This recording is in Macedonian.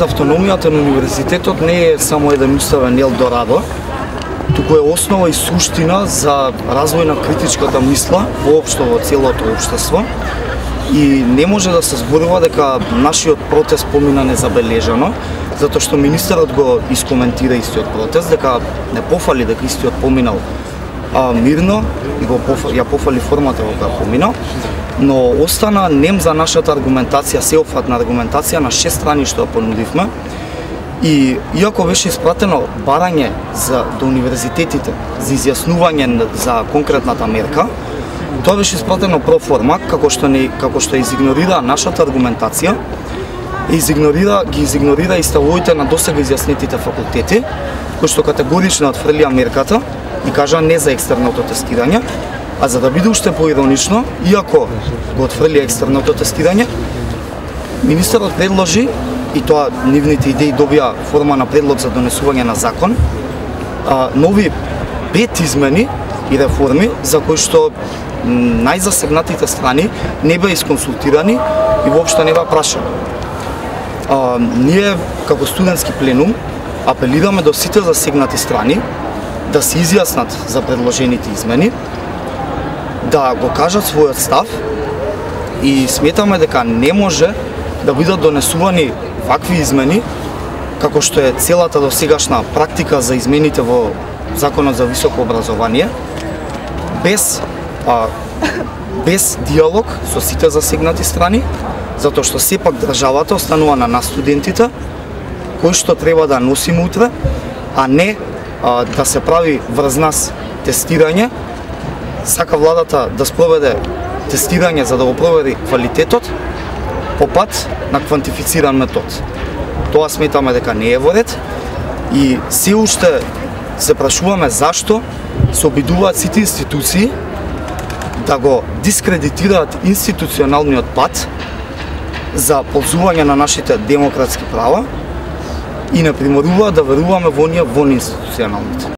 Автономијата на универзитетот не е само еден уставен елдорадо, туку е основа и суштина за развој на критичката мисла воопшто во целото општество и не може да се зборува дека нашиот протест помина незабележано, затоа што министерот го искоментира истиот протест, дека не пофали дека истиот поминал мирно и ја пофали формата во која поминал, но остана нем за нашата аргументација, сеопфатна аргументација на 6 страни што ја понудивме. И иако беше испратено барање до универзитетите за изјаснување за конкретната мерка, тоа беше испратено проформа, како што изигнорира нашата аргументација, ги изигнорира и ставовите на досега изјаснетите факултети, кои што категорично отфрлија мерката и кажа не за екстерното тестирање, а за да биде уште поиронично, иако го отфрли екстерното тестирање, министерот предложи, и тоа нивните идеи добија форма на предлог за донесување на закон, нови 5 измени и реформи за кои што најзасегнатите страни не беа исконсултирани и воопшто не беа прашани. Ние, како студентски пленум, апелираме до сите засегнати страни да се изјаснат за предложените измени, да го кажат својот став и сметаме дека не може да бидат донесувани вакви измени, како што е целата досегашна практика за измените во Законот за високо образование, без диалог со сите засегнати страни, затоа што сепак државата останува на нас студентите, кои што треба да носиме утре, а не да се прави врз нас тестирање. Сака владата да спроведе тестирање за да го провери квалитетот по пат на квантифициран метод. Тоа сметаме дека не е во ред и се уште се прашуваме зашто се обидуваат сите институции да го дискредитираат институционалниот пат за ползување на нашите демократски права и не приморуваат да веруваме во оние институционалните.